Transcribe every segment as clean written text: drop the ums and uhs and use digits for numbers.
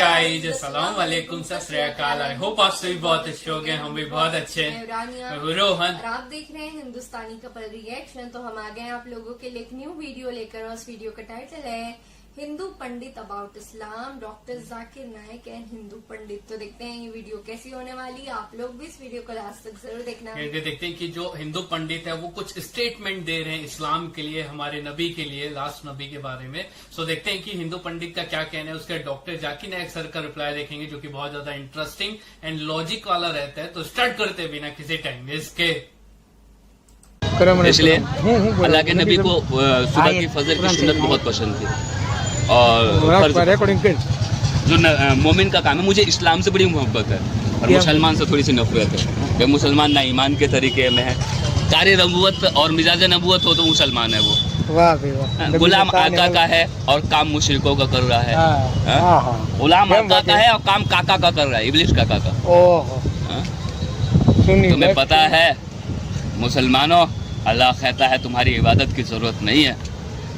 Guys अस्सलाम वालेकुम सत श्री अकाल। आई होप आप सभी बहुत अच्छे हो गए, हम भी बहुत अच्छे हैं। मैं हूं रोहन और आप देख रहे हैं हिंदुस्तानी कपल रिएक्शन। तो हम आ गए हैं आप लोगों के लिए एक न्यू वीडियो लेकर और उस वीडियो का टाइटल है Hindu pandit about Islam, doctor Zakir Naik and Hindu pandit. तो देखते हैं ये वीडियो कैसी होने वाली है। आप लोग भी इस वीडियो को लास्ट तक जरूर देखना। ये देखते हैं कि जो हिंदू पंडित है वो कुछ स्टेटमेंट दे रहे हैं इस्लाम के लिए, हमारे नबी के लिए, लास्ट नबी के बारे में। सो देखते हैं कि हिंदू पंडित का क्या कहना है। उसके डॉक्टर जाकिर नाइक सर का रिप्लाई देखेंगे जो कि बहुत ज्यादा इंटरेस्टिंग एंड लॉजिक वाला रहता है। तो स्टार्ट करते बिना किसी टाइम इसके। इसलिए अल्लाह के नबी को सुबह की फजर की सुन्नत बहुत पसंद थी और जो मोमिन का काम है। मुझे इस्लाम से बड़ी मोहब्बत है और मुसलमान से थोड़ी सी नफरत है कि मुसलमान ना ईमान के तरीके में है। कार्य नबूवत और मिजाज नबूवत हो तो मुसलमान है वो। गुलाम आका का है और काम मुशरिकों का कर रहा है। गुलाम आका का है और काम काका का कर रहा है, इब्लिस काका का। तुम्हें पता है मुसलमानों, अल्लाह कहता है तुम्हारी इबादत की जरूरत नहीं है।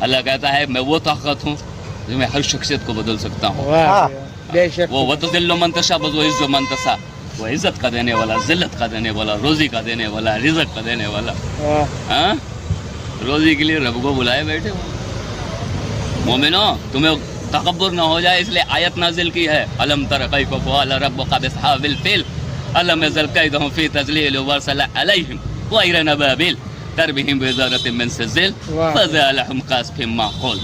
अल्लाह कहता है मैं वो ताकत हूँ जो मैं हर शख्सियत को बदल सकता हूँ। वो वतुज़िल्लु मन तशा वतुइज़्ज़ु मन तशा, वो इज्जत का देने वाला, जिल्लत का देने वाला, रोजी का देने वाला, रिज़्क़ का देने वाला। हाँ, रोजी के लिए रब को बुलाए बैठे हो। मोमिनो, तुम्हें तकब्बुर न हो जाए इसलिए आयत नाजिल की है। अलम तरा कैफ़ फ़अल रब्बुका बिअस्हाबिल फ़ील अलम यज़ल कैदहुम फ़ी तज़लील व अरसला अलैहिम तयरन अबाबिल तरबिहिम बिज़ारतिन मिन सिज्जिल फज़अलहुम कास्फिम माक़ूल।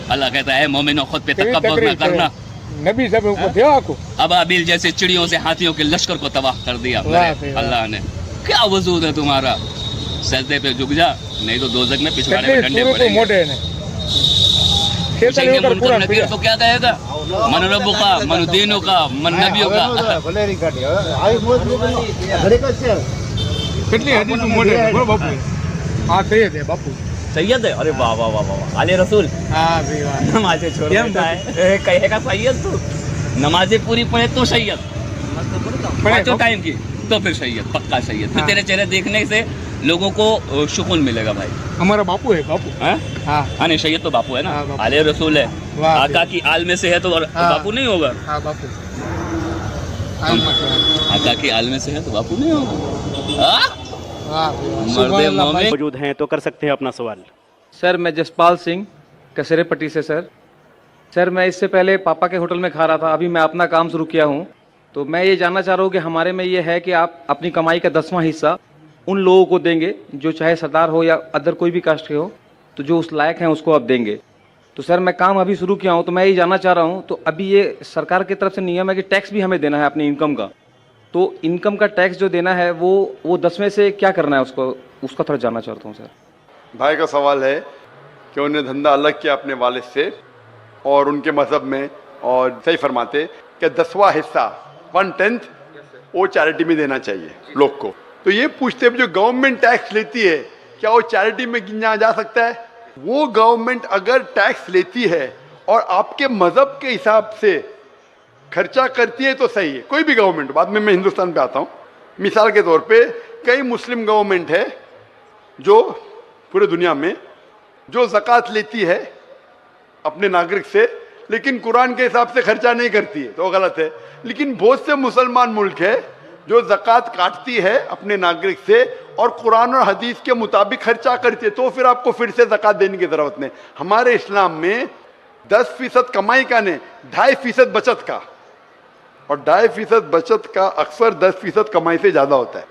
अल्लाह कहता है मोमिनो, खुद पे तकब्बुर न करना। नबी सब को दिया को अबाबिल जैसे चिड़ियों से हाथियों के लश्कर को तबाह कर दिया अल्लाह ने। क्या वजूद है तुम्हारा? सजदे पे झुक जा, नहीं तो दोज़ख में पिछवाड़े में डंडे पड़ेंगे। तो क्या कहेगा? मन रब्बुका, मन दीनुका, मन नबियुका। कितनी हदीस मोटे बोलो बापू। हां सैयद है बापू, सैयद है। अरे वाह वाह वाह वाह, आले रसूल। हां भाई वाह, नमाज़ें छोड़ देता है, कहेगा सैयद तू। नमाज़ें पूरी पढ़े तो सैयद, पाँचों टाइम की तो फिर सैयद, पक्का सैयद। फिर तेरे चेहरे देखने से लोगों को सुकून मिलेगा भाई। हमारा बापू है बापू। हाँ नहीं, सैयद तो बापू है ना, आले रसूल है। आका की आल में से है तो बापू नहीं होगा। हाँ बापू, आका की आल में से है तो बापू नहीं होगा। मौजूद हैं तो कर सकते हैं अपना सवाल। सर मैं जसपाल सिंह कसेरे पट्टी से। सर मैं इससे पहले पापा के होटल में खा रहा था, अभी मैं अपना काम शुरू किया हूँ। तो मैं ये जानना चाह रहा हूँ कि हमारे में ये है कि आप अपनी कमाई का 10वां हिस्सा उन लोगों को देंगे जो चाहे सरदार हो या अदर कोई भी कास्ट के हो, तो जो उस लायक हैं उसको आप देंगे। तो सर मैं काम अभी शुरू किया हूँ, तो मैं ये जानना चाह रहा हूँ, तो अभी ये सरकार की तरफ से नियम है कि टैक्स भी हमें देना है अपनी इनकम का। तो इनकम का टैक्स जो देना है वो 10 में से क्या करना है उसका थोड़ा जानना चाहता हूँ सर। भाई का सवाल है कि उन्हें धंधा अलग किया अपने वालिद से और उनके मज़हब में, और सही फरमाते कि 10वां हिस्सा 1/10 वो चैरिटी में देना चाहिए लोग को। तो ये पूछते हैं जो गवर्नमेंट टैक्स लेती है क्या वो चैरिटी में गिना जा सकता है? वो गवर्नमेंट अगर टैक्स लेती है और आपके मज़हब के हिसाब से खर्चा करती है तो सही है, कोई भी गवर्नमेंट। बाद में मैं हिंदुस्तान पे आता हूँ। मिसाल के तौर पे कई मुस्लिम गवर्नमेंट है जो पूरे दुनिया में जो ज़कात लेती है अपने नागरिक से, लेकिन कुरान के हिसाब से खर्चा नहीं करती है, तो गलत है। लेकिन बहुत से मुसलमान मुल्क है जो ज़कात काटती है अपने नागरिक से और कुरान और हदीस के मुताबिक खर्चा करती है, तो फिर आपको फिर से ज़कात देने की ज़रूरत नहीं। हमारे इस्लाम में 10% कमाई का नहीं, 2.5% बचत का, और 2.5% बचत का अक्सर 10% कमाई से ज़्यादा होता है।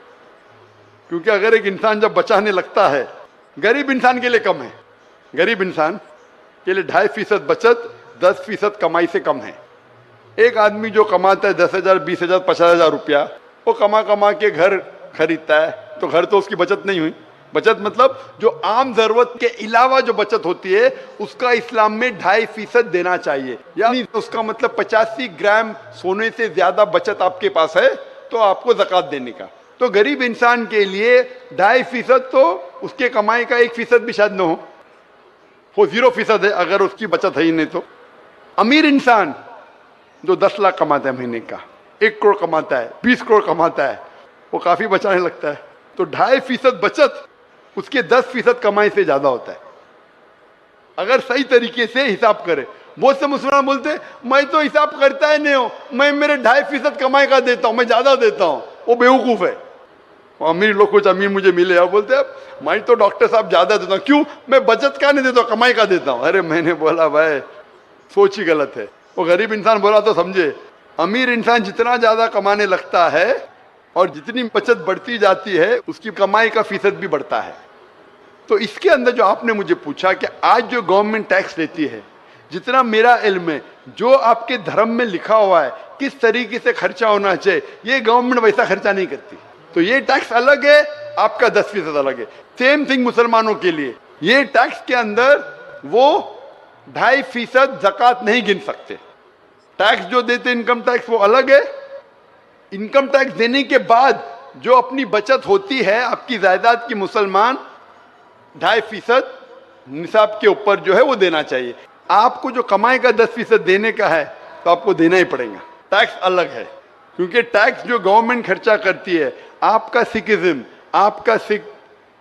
क्योंकि अगर एक इंसान जब बचाने लगता है, गरीब इंसान के लिए कम है, गरीब इंसान के लिए 2.5% बचत 10% कमाई से कम है। एक आदमी जो कमाता है 10,000, 20,000, 50,000 रुपया, वो कमा के घर खरीदता है, तो घर तो उसकी बचत नहीं हुई। बचत मतलब जो आम जरूरत के अलावा जो बचत होती है उसका इस्लाम में 2.5% देना चाहिए। यानी उसका मतलब 85 ग्राम सोने से ज्यादा बचत आपके पास है तो आपको ज़कात देने का। तो गरीब इंसान के लिए 2.5% तो उसके कमाई का 1% भी शायद न हो, वो 0% है अगर उसकी बचत है ही नहीं तो। अमीर इंसान जो 10 लाख कमाता है महीने का, 1 करोड़ कमाता है, 20 करोड़ कमाता है, वो काफी बचाने लगता है। तो 2.5% बचत उसके 10% कमाई से ज्यादा होता है। अगर सही तरीके से हिसाब करें, बहुत से मुसलमान बोलते मैं तो हिसाब करता ही नहीं हूं, मैं मेरे 2.5% कमाई का देता हूं, मैं ज्यादा देता हूं। वो बेवकूफ है। अमीर लोग, कुछ अमीर मुझे मिले और बोलते हैं मैं तो डॉक्टर साहब ज्यादा देता हूँ। क्यों? मैं बचत का नहीं देता हूँ, कमाई का देता हूँ। अरे मैंने बोला भाई सोच ही गलत है। वो गरीब इंसान बोला तो समझे। अमीर इंसान जितना ज्यादा कमाने लगता है और जितनी बचत बढ़ती जाती है उसकी कमाई का फीसद भी बढ़ता है। तो इसके अंदर जो आपने मुझे पूछा कि आज जो गवर्नमेंट टैक्स लेती है, जितना मेरा इल्म है, जो आपके धर्म में लिखा हुआ है किस तरीके से खर्चा होना चाहिए, ये गवर्नमेंट वैसा खर्चा नहीं करती। तो ये टैक्स अलग है, आपका 10% अलग है। सेम थिंग मुसलमानों के लिए, ये टैक्स के अंदर वो 2.5% ज़कात नहीं गिन सकते। टैक्स जो देते इनकम टैक्स वो अलग है। इनकम टैक्स देने के बाद जो अपनी बचत होती है आपकी जायदाद की, मुसलमान 2.5% निसाब के ऊपर जो है वो देना चाहिए। आपको जो कमाई का 10% देने का है तो आपको देना ही पड़ेगा। टैक्स अलग है, क्योंकि टैक्स जो गवर्नमेंट खर्चा करती है, आपका सिखिज्म, आपका सिख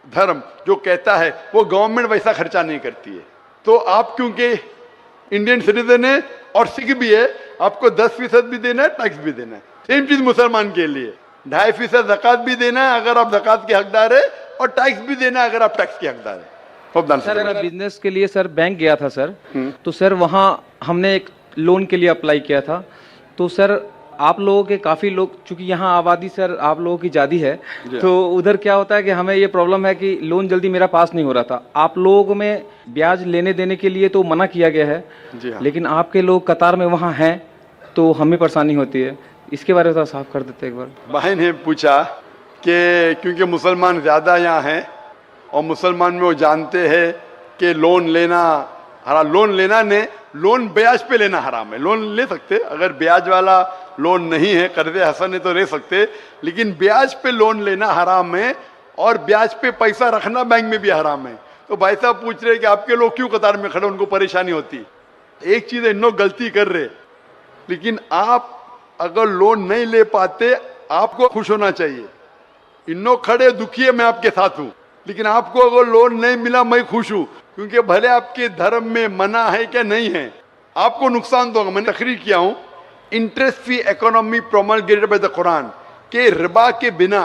धर्म जो कहता है वो गवर्नमेंट वैसा खर्चा नहीं करती है। तो आप क्योंकि इंडियन सिटीजन है और सिख भी है, आपको 10% भी देना है, टैक्स भी देना है। सेम चीज मुसलमान के लिए 2.5% ज़कात भी देना है अगर आप ज़कात के हकदार है, और टैक्स भी देना है अगर आप टैक्स के हकदार है। सर मैं बिजनेस के लिए सर बैंक गया था सर, तो सर वहाँ हमने एक लोन के लिए अप्लाई किया था। तो सर आप लोगों के काफ़ी लोग, चूंकि यहाँ आबादी सर आप लोगों की ज़्यादा है, तो उधर क्या होता है कि हमें ये प्रॉब्लम है कि लोन जल्दी मेरा पास नहीं हो रहा था। आप लोगों में ब्याज लेने देने के लिए तो मना किया गया है, लेकिन आपके लोग कतार में वहाँ हैं तो हमें परेशानी होती है। इसके बारे में थोड़ा साफ कर देते एक बार। बहन ने पूछा कि क्योंकि मुसलमान ज़्यादा यहाँ हैं और मुसलमान में वो जानते हैं कि लोन लेना हराम, लोन लेना नहीं, लोन ब्याज पे लेना हराम है। लोन ले सकते अगर ब्याज वाला लोन नहीं है, कर्जे हसन है तो ले सकते, लेकिन ब्याज पे लोन लेना हराम है और ब्याज पे पैसा रखना बैंक में भी हराम है। तो भाई साहब पूछ रहे कि आपके लोग क्यों कतार में खड़े, उनको परेशानी होती। एक चीज है, इन लोग गलती कर रहे, लेकिन आप अगर लोन नहीं ले पाते आपको खुश होना चाहिए। इन लोग खड़े दुखी है, मैं आपके साथ हूं, लेकिन आपको अगर लोन नहीं मिला मैं खुश हूं, क्योंकि भले आपके धर्म में मना है क्या नहीं है, आपको नुकसान तो होगा। मैंने तकरीर किया हूं interest free economy promulgated by the Quran के रिबा के बिना,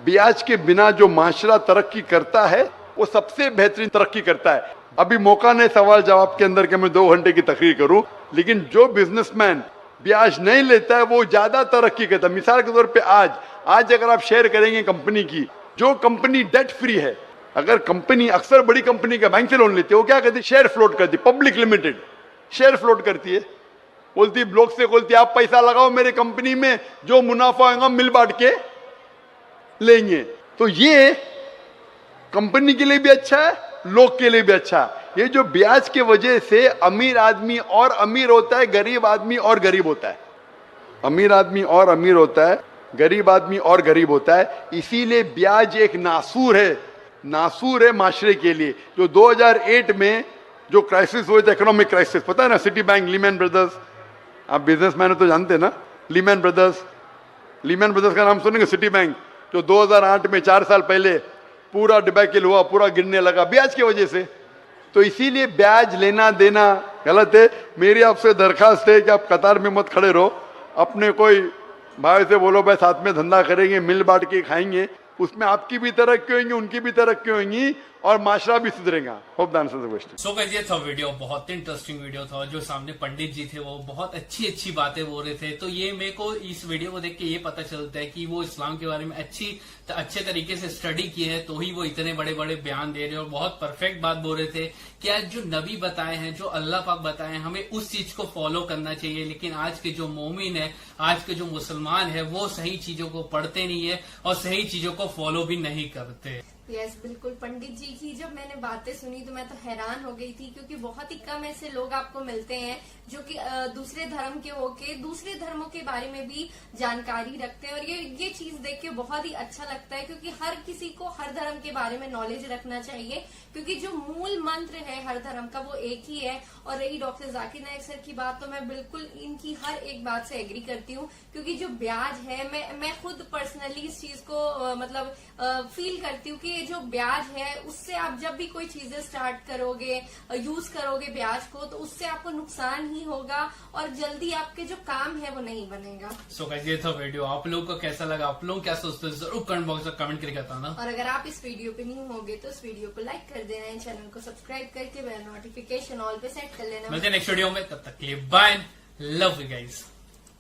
ब्याज के बिना जो माशरा तरक्की करता है वो सबसे बेहतरीन तरक्की करता है। अभी मौका नहीं सवाल जवाब के अंदर कि मैं 2 घंटे की तकरीर करूं, लेकिन जो बिजनेसमैन ब्याज नहीं लेता है वो ज्यादा तरक्की करता है। मिसाल के तौर पे आज अगर आप शेयर करेंगे कंपनी की, जो कंपनी डेट फ्री है, अगर कंपनी, अक्सर बड़ी कंपनी का बैंक से लोन लेती है, वो क्या करती है, शेयर फ्लोट करती है। पब्लिक लिमिटेड शेयर फ्लोट करती है, बोलती ब्लॉक से बोलती आप पैसा लगाओ मेरे कंपनी में, जो मुनाफा होगा मिल बांट के लेंगे। तो ये कंपनी के लिए भी अच्छा है, लोग के लिए भी अच्छा है। ये जो ब्याज के वजह से अमीर आदमी और अमीर होता है, गरीब आदमी और गरीब होता है। अमीर आदमी और अमीर होता है, गरीब आदमी और गरीब होता है। इसीलिए ब्याज एक नासूर है माशरे के लिए। जो 2008 में जो क्राइसिस हुए थे, इकोनॉमिक क्राइसिस, पता है ना, सिटी बैंक, लीमैन ब्रदर्स, आप बिजनेसमैन हो तो जानते हैं ना, लीमैन ब्रदर्स का नाम सुनेंगे। सिटी बैंक जो 2008 में 4 साल पहले पूरा डिबैकल हुआ, पूरा गिरने लगा ब्याज की वजह से। तो इसीलिए ब्याज लेना देना गलत है। मेरी आपसे दरखास्त है कि आप कतार में मत खड़े रहो, अपने कोई भाई से बोलो भाई साथ में धंधा करेंगे, मिल बांट के खाएंगे, उसमें आपकी भी तरक्की होंगी, उनकी भी तरक्की होंगी और माशरा भी सुधरेगा। Hope the answer the question. So guys, ये था वीडियो, बहुत इंटरेस्टिंग वीडियो था। जो सामने पंडित जी थे वो बहुत अच्छी बातें बोल रहे थे। तो ये मेरे को इस वीडियो को देख के ये पता चलता है कि वो इस्लाम के बारे में अच्छे तरीके से स्टडी की है, तो ही वो इतने बड़े बड़े बयान दे रहे हैं और बहुत परफेक्ट बात बोल रहे थे कि आज जो नबी बताए हैं, जो अल्लाह पाक बताए हैं, हमें उस चीज को फॉलो करना चाहिए। लेकिन आज के जो मोमिन है, आज के जो मुसलमान है, वो सही चीजों को पढ़ते नहीं है और सही चीजों को फॉलो भी नहीं करते। यस, बिल्कुल। पंडित जी की जब मैंने बातें सुनी तो मैं तो हैरान हो गई थी, क्योंकि बहुत ही कम ऐसे लोग आपको मिलते हैं जो कि दूसरे धर्म के होके दूसरे धर्मों के बारे में भी जानकारी रखते हैं। और ये चीज देख के बहुत ही अच्छा लगता है, क्योंकि हर किसी को हर धर्म के बारे में नॉलेज रखना चाहिए, क्योंकि जो मूल मंत्र है हर धर्म का वो एक ही है। और रही डॉक्टर जाकिर नाइक सर की बात, तो मैं बिल्कुल इनकी हर एक बात से एग्री करती हूँ, क्योंकि जो ब्याज है, मैं खुद पर्सनली इस चीज को फील करती हूँ कि आपके जो ब्याज है उससे आप जब भी कोई चीजें स्टार्ट करोगे, यूज करोगे ब्याज को, तो उससे आपको नुकसान ही होगा और जल्दी आपके जो काम है वो नहीं बनेगा। सो गाइस, ये था वीडियो। आप लोगों को कैसा लगा, आप लोग क्या सोचते हैं, जरूर कमेंट बॉक्स में कमेंट करके बताना। और अगर आप इस वीडियो पे न्यू होगे तो इस वीडियो को लाइक कर देना, चैनल को सब्सक्राइब करके बेल नोटिफिकेशन ऑल पे सेट कर लेना। मिलते हैं नेक्स्ट वीडियो में, तब तक के लिए बाय, लव यू गाइस।